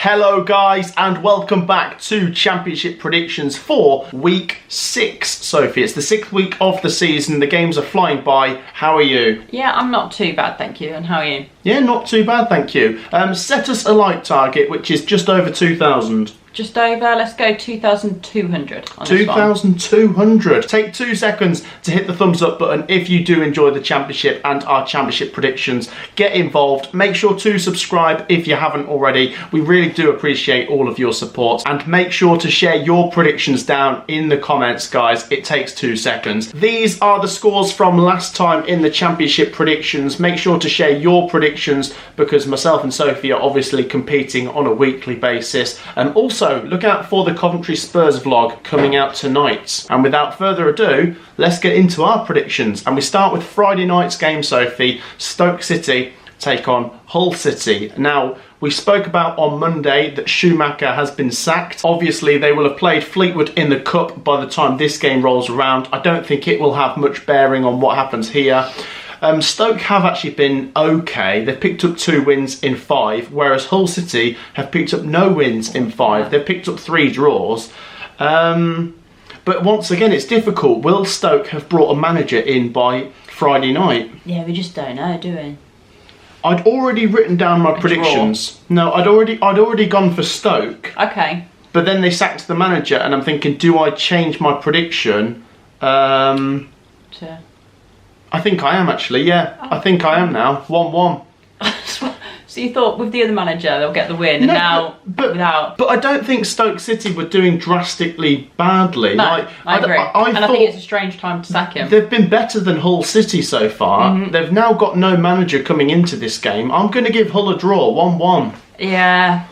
Hello guys and welcome back to Championship predictions for week 6. Sophie, it's the 6th week of the season. The games are flying by. How are you? Yeah, I'm not too bad, thank you. And how are you? Yeah, not too bad, thank you. Set us a like target, which is just over 2,000. Just over, let's go 2,200 on 2,200. Take 2 seconds to hit the thumbs up button if you do enjoy the Championship and our Championship predictions. Get involved. Make sure to subscribe if you haven't already. We really do appreciate all of your support. And make sure to share your predictions down in the comments, guys. It takes 2 seconds. These are the scores from last time in the Championship predictions. Make sure to share your predictions because myself and Sophie are obviously competing on a weekly basis. And also, look out for the Coventry Spurs vlog coming out tonight. And without further ado, let's get into our predictions. And we start with Friday night's game, Sophie. Stoke City take on Hull City. Now, we spoke about on Monday that Schumacher has been sacked. Obviously, they will have played Fleetwood in the Cup by the time this game rolls around. I don't think it will have much bearing on what happens here. Stoke have actually been okay. They've picked up 2 wins in 5, whereas Hull City have picked up no wins in 5. They've picked up 3 draws. But once again, it's difficult. Will Stoke have brought a manager in by Friday night? Yeah, we just don't know, do we? I'd already written down my predictions. No, I'd already gone for Stoke. Okay. But then they sacked the manager, and I'm thinking, do I change my prediction? I think I am actually, yeah. I think I am now. 1-1. So you thought with the other manager they'll get the win, and now without. But I don't think Stoke City were doing drastically badly. No, I agree. I think it's a strange time to sack him. They've been better than Hull City so far. Mm-hmm. They've now got no manager coming into this game. I'm going to give Hull a draw, 1-1. Yeah.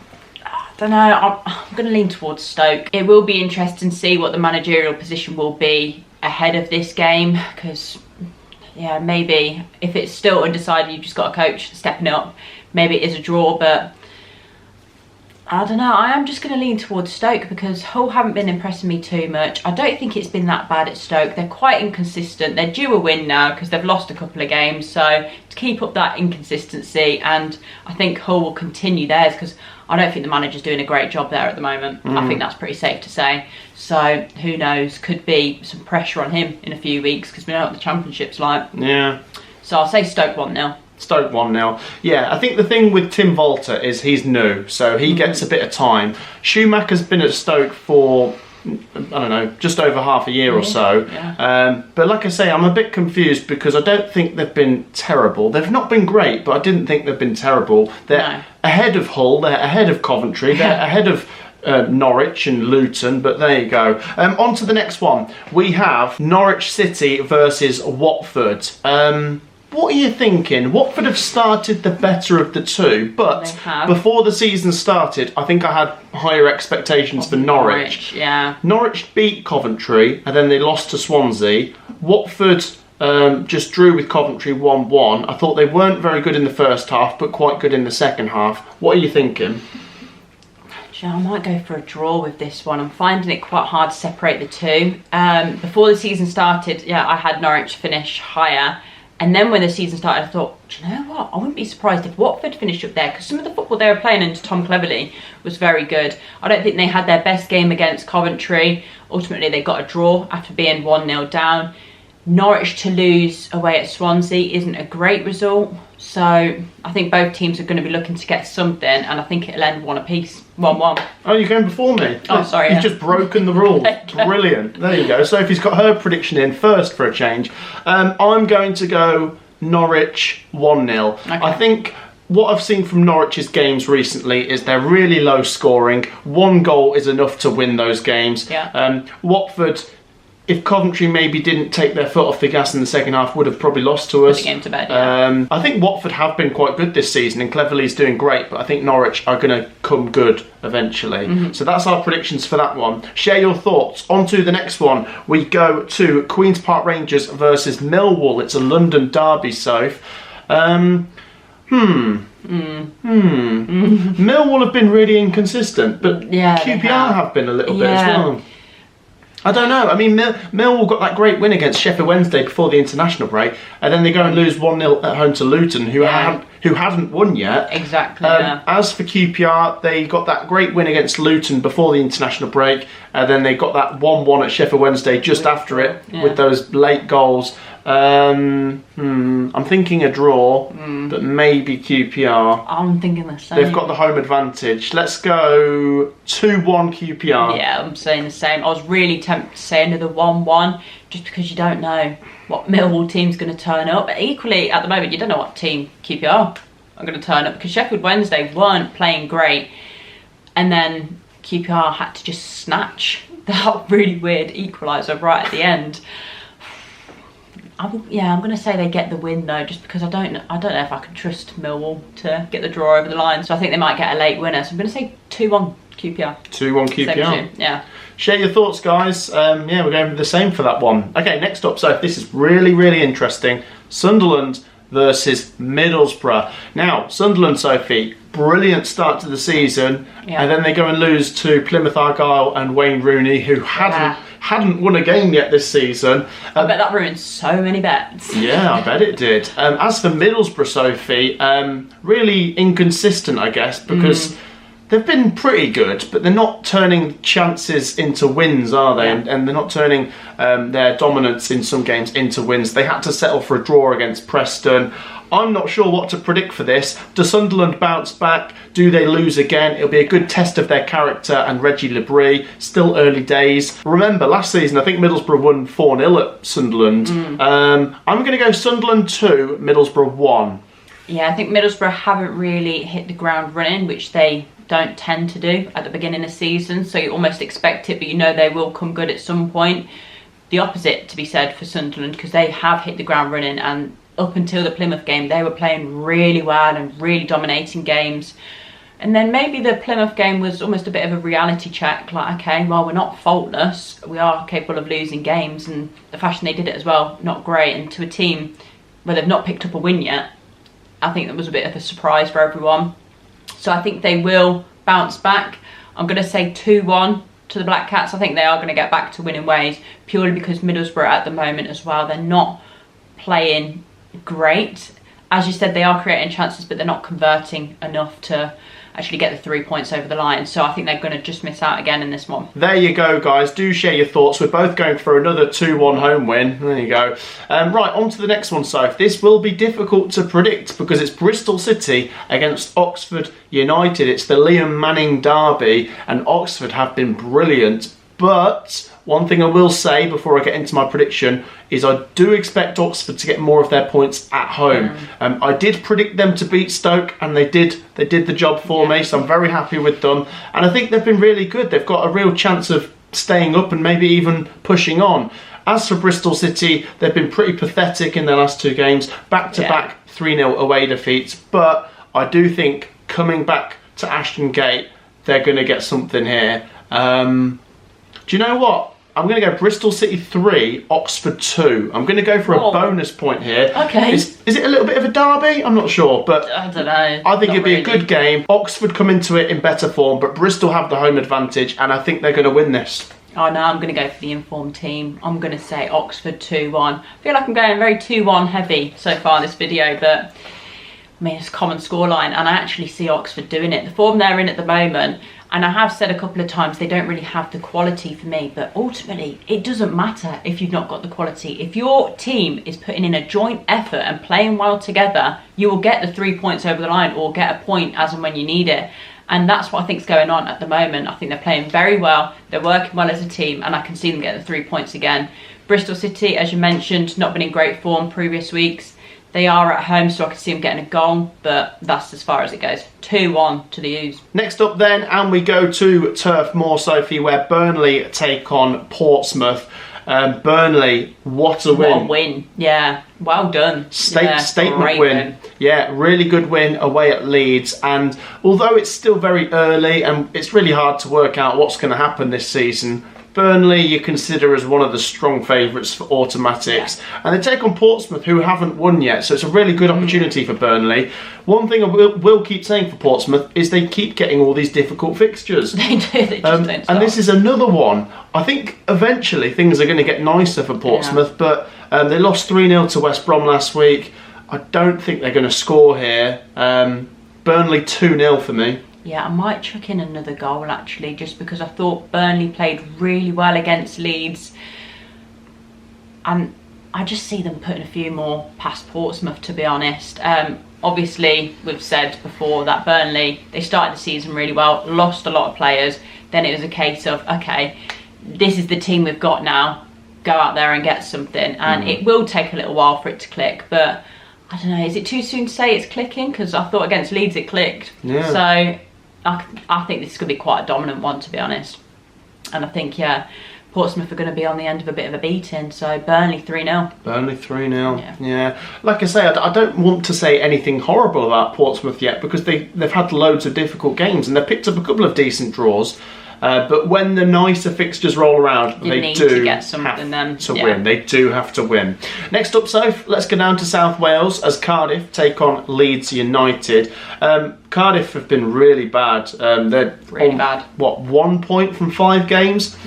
I don't know. I'm going to lean towards Stoke. It will be interesting to see what the managerial position will be ahead of this game, because yeah, maybe if it's still undecided, you've just got a coach stepping up, maybe it is a draw, but I don't know. I am just going to lean towards Stoke because Hull haven't been impressing me too much. I don't think it's been that bad at Stoke. They're quite inconsistent. They're due a win now because they've lost a couple of games, so to keep up that inconsistency, and I think Hull will continue theirs because I don't think the manager's doing a great job there at the moment. I think that's pretty safe to say. So who knows, could be some pressure on him in a few weeks because we know what the Championship's like. Yeah. So I'll say Stoke 1-0. Stoke 1-0. Yeah, I think the thing with Tim Walter is he's new, so he gets a bit of time. Schumacher's been at Stoke for, I don't know, just over half a year or so. Yeah. But like I say, I'm a bit confused because I don't think they've been terrible. They've not been great, but I didn't think they've been terrible. They're ahead of Hull, they're ahead of Coventry, they're ahead of Norwich and Luton, but there you go. On to the next one. We have Norwich City versus Watford. What are you thinking? Watford have started the better of the two, but before the season started, I think I had higher expectations for Norwich. Yeah. Norwich beat Coventry, and then they lost to Swansea. Watford just drew with Coventry 1-1. I thought they weren't very good in the first half, but quite good in the second half. What are you thinking? I might go for a draw with this one. I'm finding it quite hard to separate the two. Before the season started, yeah, I had Norwich finish higher. And then when the season started, I thought, do you know what? I wouldn't be surprised if Watford finished up there because some of the football they were playing under Tom Cleverley was very good. I don't think they had their best game against Coventry. Ultimately, they got a draw after being 1-0 down. Norwich to lose away at Swansea isn't a great result. So I think both teams are going to be looking to get something, and I think it'll end 1 apiece, 1-1. Oh, you're going before me? Oh, sorry. You've just broken the rules. Brilliant. There you go. Sophie's got her prediction in first for a change. I'm going to go Norwich 1-0. Okay. I think what I've seen from Norwich's games recently is they're really low scoring. 1 goal is enough to win those games. Yeah. Watford, if Coventry maybe didn't take their foot off the gas in the second half, would have probably lost to us. Put the game to bed, yeah. I think Watford have been quite good this season, and Cleverley's doing great, but I think Norwich are going to come good eventually. So that's our predictions for that one. Share your thoughts. On to the next one. We go to Queen's Park Rangers versus Millwall. It's a London derby, Soph. Millwall have been really inconsistent, but QPR have been a little bit as well. I don't know. I mean, Millwall got that great win against Sheffield Wednesday before the international break, and then they go and lose 1-0 at home to Luton, who who hadn't won yet. Exactly, yeah. As for QPR, they got that great win against Luton before the international break, and then they got that 1-1 at Sheffield Wednesday just after it with those late goals. I'm thinking a draw, but maybe QPR. I'm thinking the same. They've got the home advantage. Let's go 2-1 QPR. Yeah, I'm saying the same. I was really tempted to say another 1-1, just because you don't know what Millwall team's going to turn up. But equally, at the moment, you don't know what team QPR are going to turn up, because Sheffield Wednesday weren't playing great, and then QPR had to just snatch that really weird equaliser right at the end. I'm going to say they get the win though, just because I don't know if I can trust Millwall to get the draw over the line. So I think they might get a late winner. So I'm going to say 2-1 QPR. 2-1 QPR. Yeah. Share your thoughts, guys. Yeah, we're going with the same for that one. Okay, next up. So this is really, really interesting. Sunderland versus Middlesbrough. Now, Sunderland, Sophie, brilliant start to the season, and then they go and lose to Plymouth Argyle and Wayne Rooney, who hadn't won a game yet this season. I bet that ruined so many bets. Yeah, I bet it did. As for Middlesbrough, Sophie, really inconsistent, I guess, because they've been pretty good, but they're not turning chances into wins, are they? Yeah. And they're not turning their dominance in some games into wins. They had to settle for a draw against Preston. I'm not sure what to predict for this. Does Sunderland bounce back? Do they lose again? It'll be a good test of their character and Reggie Lebris. Still early days. Remember, last season, I think Middlesbrough won 4-0 at Sunderland. I'm going to go Sunderland 2, Middlesbrough 1. Yeah, I think Middlesbrough haven't really hit the ground running, which they don't tend to do at the beginning of the season. So you almost expect it, but you know they will come good at some point. The opposite to be said for Sunderland, because they have hit the ground running, and up until the Plymouth game, they were playing really well and really dominating games. And then maybe the Plymouth game was almost a bit of a reality check. Like, okay, well, we're not faultless. We are capable of losing games. And the fashion they did it as well, not great. And to a team where they've not picked up a win yet, I think that was a bit of a surprise for everyone. So I think they will bounce back. I'm going to say 2-1 to the Black Cats. I think they are going to get back to winning ways, purely because Middlesbrough at the moment as well, they're not playing great. As you said, they are creating chances, but they're not converting enough to actually get the 3 points over the line. So I think they're going to just miss out again in this one. There you go, guys. Do share your thoughts. We're both going for another 2-1 home win. There you go. Right, on to the next one, Soph. This will be difficult to predict because it's Bristol City against Oxford United. It's the Liam Manning derby, and Oxford have been brilliant. But one thing I will say before I get into my prediction is I do expect Oxford to get more of their points at home. I did predict them to beat Stoke, and they did the job for me, so I'm very happy with them. And I think they've been really good. They've got a real chance of staying up and maybe even pushing on. As for Bristol City, they've been pretty pathetic in their last two games, back-to-back 3-0 away defeats. But I do think coming back to Ashton Gate, they're going to get something here. Do you know what? I'm going to go Bristol City 3, Oxford 2. I'm going to go for a bonus point here. Okay. Is it a little bit of a derby? I'm not sure, but I don't know. I think it'd be a good game. Oxford come into it in better form, but Bristol have the home advantage, and I think they're going to win this. Oh no, I'm going to go for the informed team. I'm going to say Oxford 2-1. I feel like I'm going very 2-1 heavy so far this video, but I mean, it's a common scoreline, and I actually see Oxford doing it. The form they're in at the moment, and I have said a couple of times they don't really have the quality for me, but ultimately it doesn't matter if you've not got the quality. If your team is putting in a joint effort and playing well together, you will get the 3 points over the line or get a point as and when you need it. And that's what I think is going on at the moment. I think they're playing very well, they're working well as a team, and I can see them get the 3 points again. Bristol City, as you mentioned, not been in great form previous weeks. They are at home, so I can see them getting a goal, but that's as far as it goes. 2-1 to the U's. Next up then, and we go to Turf Moor, Sophie, where Burnley take on Portsmouth. Burnley, what a win. What a win, yeah. Well done. Statement win. Yeah, really good win away at Leeds. And although it's still very early and it's really hard to work out what's going to happen this season, Burnley you consider as one of the strong favourites for automatics. And they take on Portsmouth, who haven't won yet, so it's a really good opportunity for Burnley. One thing I will keep saying for Portsmouth is they keep getting all these difficult fixtures. They do, they just don't stop. And this is another one. I think eventually things are going to get nicer for Portsmouth, but they lost 3-0 to West Brom last week. I don't think they're going to score here. Burnley 2-0 for me. Yeah, I might chuck in another goal actually, just because I thought Burnley played really well against Leeds. And I just see them putting a few more past Portsmouth, to be honest. Obviously, we've said before that Burnley, they started the season really well, lost a lot of players. Then it was a case of, okay, this is the team we've got now. Go out there and get something. And it will take a little while for it to click. But I don't know, is it too soon to say it's clicking? Because I thought against Leeds it clicked. Yeah. So I think this is going to be quite a dominant one, to be honest. And I think, Portsmouth are going to be on the end of a bit of a beating, so Burnley 3-0. Burnley 3-0. Yeah. Like I say, I don't want to say anything horrible about Portsmouth yet, because they've had loads of difficult games and they've picked up a couple of decent draws. But when the nicer fixtures roll around, they do have to win. They do have to win. Next up, Soph, let's go down to South Wales as Cardiff take on Leeds United. Cardiff have been really bad. They're really bad. 1 point from 5 games?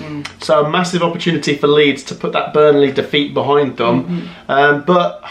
So a massive opportunity for Leeds to put that Burnley defeat behind them. But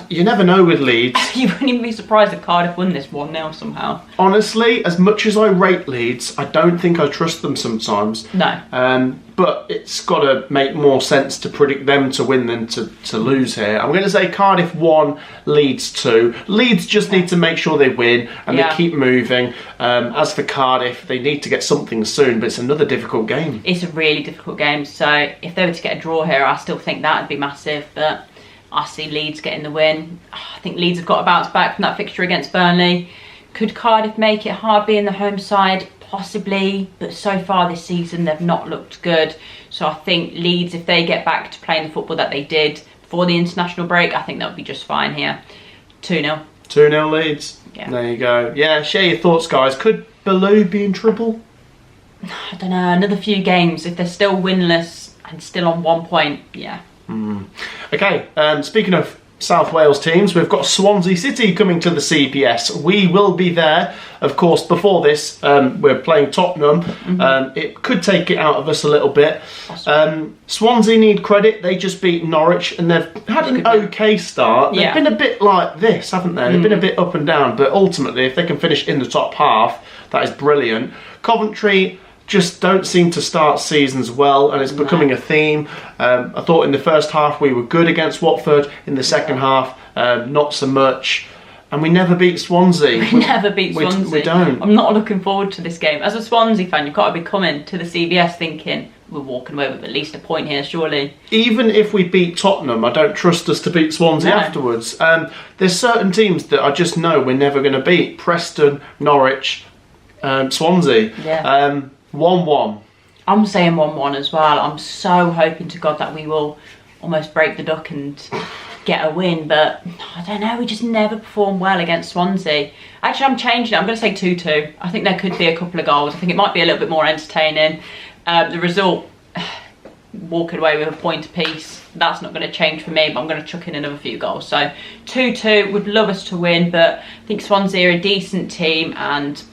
you never know with Leeds. You wouldn't even be surprised if Cardiff won this 1-0 somehow. Honestly, as much as I rate Leeds, I don't think I trust them sometimes. No. But it's got to make more sense to predict them to win than to lose here. I'm going to say Cardiff 1, Leeds 2. Leeds just need to make sure they win and they keep moving. As for Cardiff, they need to get something soon, but it's another difficult game. It's a really difficult game, so if they were to get a draw here, I still think that would be massive, but I see Leeds getting the win. I think Leeds have got to bounce back from that fixture against Burnley. Could Cardiff make it hard being the home side? Possibly, but so far this season they've not looked good. So I think Leeds, if they get back to playing the football that they did before the international break, I think they'll be just fine here. 2-0. 2-0 Leeds. Yeah. There you go. Yeah, share your thoughts, guys. Could Baloo be in trouble? I don't know, another few games. If they're still winless and still on 1 point, yeah. Okay, speaking of South Wales teams, we've got Swansea City coming to the CBS. We will be there. Of course, before this, we're playing Tottenham. It could take it out of us a little bit. Swansea need credit. They just beat Norwich and they've had an okay start. They've been a bit like this, haven't they? They've been a bit up and down, but ultimately, if they can finish in the top half, that is brilliant. Coventry just don't seem to start seasons well, and it's becoming a theme. I thought in the first half we were good against Watford. In the second half, not so much. And we never beat Swansea. We never beat Swansea. We don't. I'm not looking forward to this game. As a Swansea fan, you've got to be coming to the CBS thinking, we're walking away with at least a point here, surely. Even if we beat Tottenham, I don't trust us to beat Swansea afterwards. There's certain teams that I just know we're never going to beat. Preston, Norwich, Swansea. 1-1. I'm saying 1-1 as well. I'm so hoping to God that we will almost break the duck and get a win, but I don't know, we just never perform well against Swansea. Actually, I'm changing it. I'm going to say 2-2. I think there could be a couple of goals. I think it might be a little bit more entertaining. The result, walking away with a point apiece, that's not going to change for me, but I'm going to chuck in another few goals. So 2-2, would love us to win, but I think Swansea are a decent team and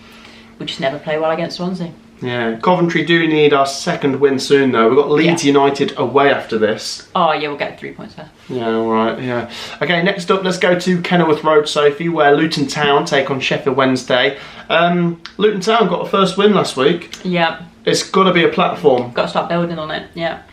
we just never play well against Swansea. Yeah, Coventry do need our second win soon though. We've got Leeds United away after this. Oh yeah, we'll get 3 points there. Yeah, alright, yeah. Okay, next up, let's go to Kenilworth Road, Sophie, where Luton Town take on Sheffield Wednesday. Luton Town got a first win last week. Yeah. It's got to be a platform. Got to start building on it, yeah.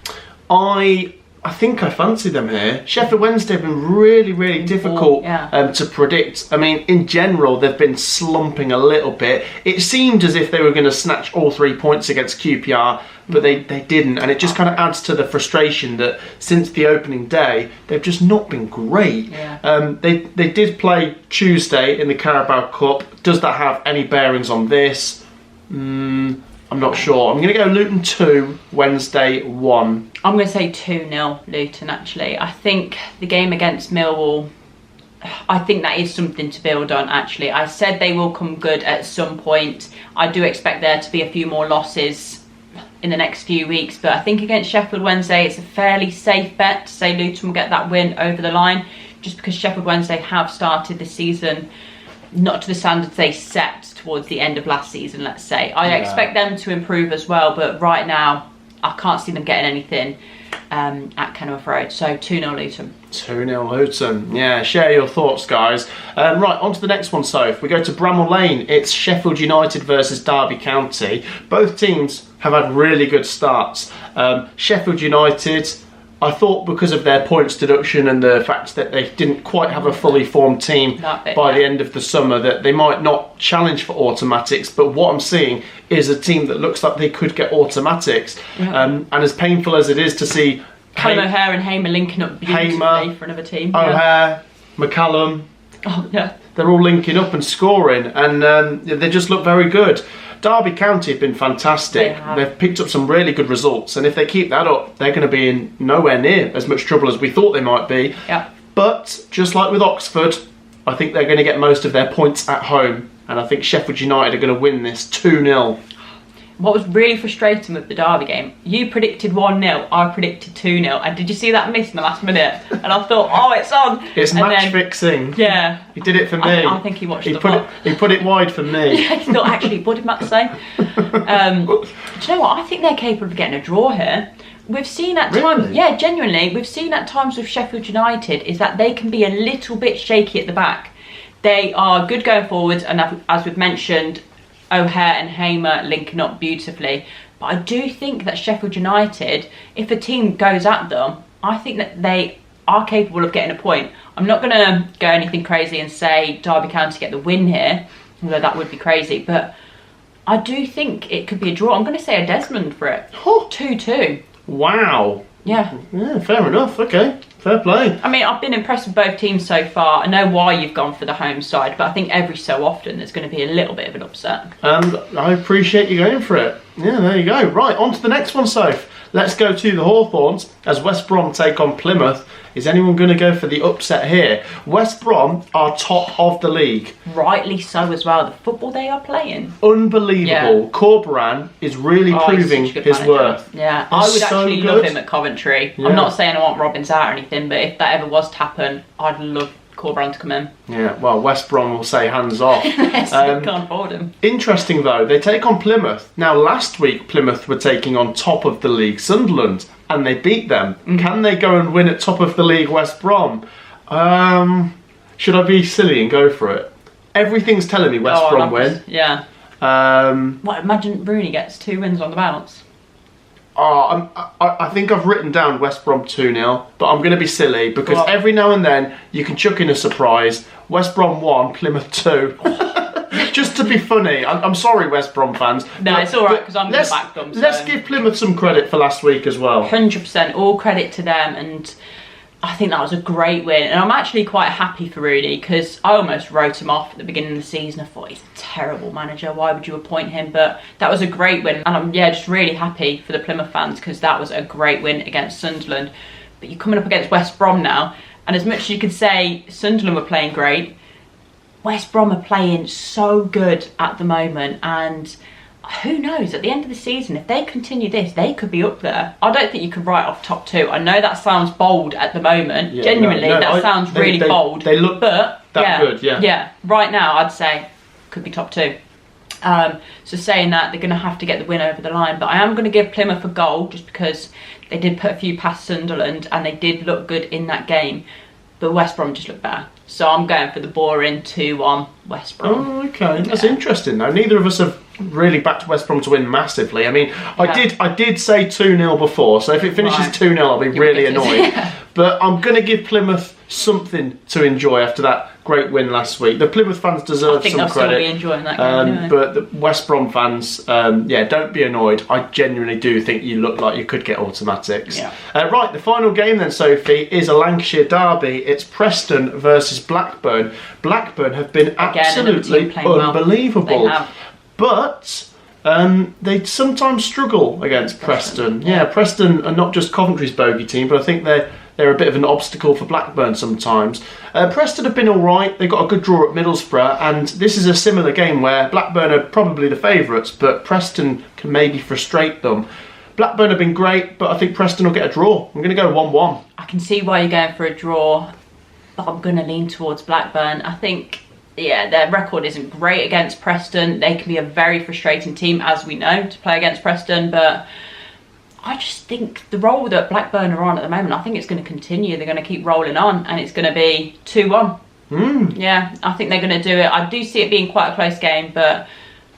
I think I fancy them here. Sheffield Wednesday have been really difficult to predict. I mean, in general, they've been slumping a little bit. It seemed as if they were going to snatch all 3 points against QPR, but they didn't. And it just kind of adds to the frustration that since the opening day, they've just not been great. Yeah. They did play Tuesday in the Carabao Cup. Does that have any bearings on this? I'm not sure. I'm going to go Luton 2, Wednesday 1. I'm going to say 2-0 Luton, actually. I think the game against Millwall, I think that is something to build on, actually. I said they will come good at some point. I do expect there to be a few more losses in the next few weeks, but I think against Sheffield Wednesday, it's a fairly safe bet to say Luton will get that win over the line, just because Sheffield Wednesday have started the season not to the standards they set towards the end of last season, let's say. I expect them to improve as well, but right now, I can't see them getting anything at Kenilworth Road. So 2-0 Luton. 2-0 Luton. Yeah, share your thoughts, guys. Right, on to the next one, Soph. We go to Bramall Lane. It's Sheffield United versus Derby County. Both teams have had really good starts. Sheffield United, I thought because of their points deduction and the fact that they didn't quite have a fully formed team by the end of the summer, that they might not challenge for automatics, but what I'm seeing is a team that looks like they could get automatics. And as painful as it is to see Callum O'Hare and Hamer linking up beautifully for another team. O'Hare, McCallum, they're all linking up and scoring, and they just look very good. Derby County have been fantastic. They've picked up some really good results, and if they keep that up, they're going to be in nowhere near as much trouble as we thought they might be. But just like with Oxford, I think they're going to get most of their points at home, and I think Sheffield United are going to win this 2-0. What was really frustrating with the Derby game, you predicted 1-0, I predicted 2-0, and did you see that miss in the last minute? And I thought, oh, it's on. It's match fixing. Yeah. He did it for me. I think he watched He put it wide for me. He thought, actually, what did Matt say? Do you know what? I think they're capable of getting a draw here. We've seen at times, genuinely, we've seen at times with Sheffield United is that they can be a little bit shaky at the back. They are good going forwards, and as we've mentioned, O'Hare and Hamer linking up beautifully. But I do think that Sheffield United, if a team goes at them, I think that they are capable of getting a point. I'm not going to go anything crazy and say Derby County get the win here, although that would be crazy. But I do think it could be a draw. I'm going to say a Desmond for it. 2-2. Wow. Yeah, fair enough. Okay, fair play. I mean, I've been impressed with both teams so far. I know why you've gone for the home side, but I think every so often there's going to be a little bit of an upset. And I appreciate you going for it. Yeah, there you go. Right, on to the next one, Soph. Let's go to the Hawthorns as West Brom take on Plymouth. Is anyone going to go for the upset here? West Brom are top of the league. Rightly so as well. The football they are playing. Unbelievable. Yeah. Corberan is really proving his worth. Yeah, I would actually love him at Coventry. Yeah. I'm not saying I want Robbins out or anything, but if that ever was to happen, I'd love Corberan to come in. Yeah, well, West Brom will say hands off. Can't afford him. Interesting though, they take on Plymouth. Now last week Plymouth were taking on top of the league Sunderland and they beat them. Can they go and win at top of the league West Brom? Should I be silly and go for it? Everything's telling me West Brom win. Yeah. Imagine Rooney gets 2 wins on the bounce. I think I've written down West Brom 2-0, but I'm going to be silly because every now and then you can chuck in a surprise. West Brom 1, Plymouth 2. Just to be funny. I'm sorry, West Brom fans. No, it's alright because I'm going to back them. So. Let's give Plymouth some credit for last week as well. 100%, all credit to them, and I think that was a great win. And I'm actually quite happy for Rooney because I almost wrote him off at the beginning of the season. I thought he's a terrible manager. Why would you appoint him? But that was a great win. And I'm just really happy for the Plymouth fans because that was a great win against Sunderland. But you're coming up against West Brom now. And as much as you could say Sunderland were playing great, West Brom are playing so good at the moment. And who knows, at the end of the season, if they continue this, they could be up there. I don't think you can write off top 2. I know that sounds bold at the moment. Yeah, genuinely, that sounds really bold. They look good, yeah. Yeah, right now, I'd say could be top 2. So saying that, they're going to have to get the win over the line. But I am going to give Plymouth a goal just because they did put a few past Sunderland and they did look good in that game. But West Brom just looked better. So I'm going for the boring 2-1 West Brom. Oh, okay. That's interesting, though. Neither of us have really backed West Brom to win massively. I mean, I did say 2-0 before, so if it finishes 2-0, I'll be really annoyed. But I'm going to give Plymouth something to enjoy after that great win last week. The Plymouth fans deserve some credit. I think they'll still be enjoying that game. But the West Brom fans, don't be annoyed. I genuinely do think you look like you could get automatics. Yeah. Right, the final game then, Sophie, is a Lancashire derby. It's Preston versus Blackburn. Blackburn have been absolutely unbelievable. Well. But they sometimes struggle against Preston. Yeah, Preston are not just Coventry's bogey team, but I think they're a bit of an obstacle for Blackburn sometimes. Preston have been all right. They got a good draw at Middlesbrough, and this is a similar game where Blackburn are probably the favourites, but Preston can maybe frustrate them. Blackburn have been great, but I think Preston will get a draw. I'm going to go 1-1. I can see why you're going for a draw, but I'm going to lean towards Blackburn. I think, their record isn't great against Preston. They can be a very frustrating team, as we know, to play against Preston, but I just think the role that Blackburn are on at the moment, I think it's going to continue. They're going to keep rolling on, and it's going to be 2-1. Yeah, I think they're going to do it. I do see it being quite a close game, but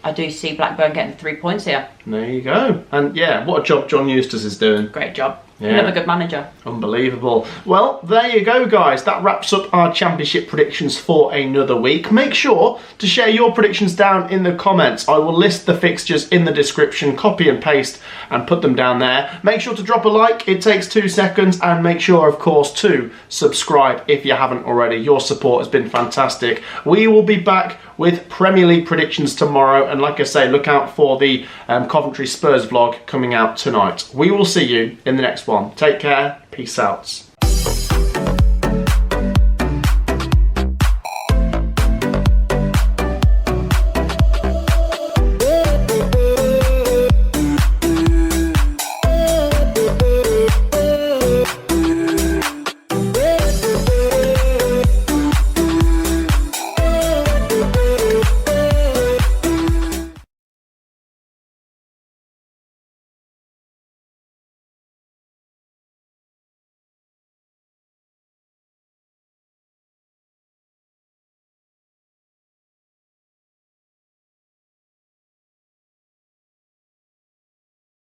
I do see Blackburn getting the 3 points here. There you go. And yeah, what a job John Eustace is doing. Great job. Yeah. Another good manager. Unbelievable. Well, there you go, guys. That wraps up our championship predictions for another week. Make sure to share your predictions down in the comments. I will list the fixtures in the description, copy and paste, and put them down there. Make sure to drop a like. It takes 2 seconds. And make sure, of course, to subscribe if you haven't already. Your support has been fantastic. We will be back with Premier League predictions tomorrow. And like I say, look out for the Coventry Spurs vlog coming out tonight. We will see you in the next one. Take care. Peace out.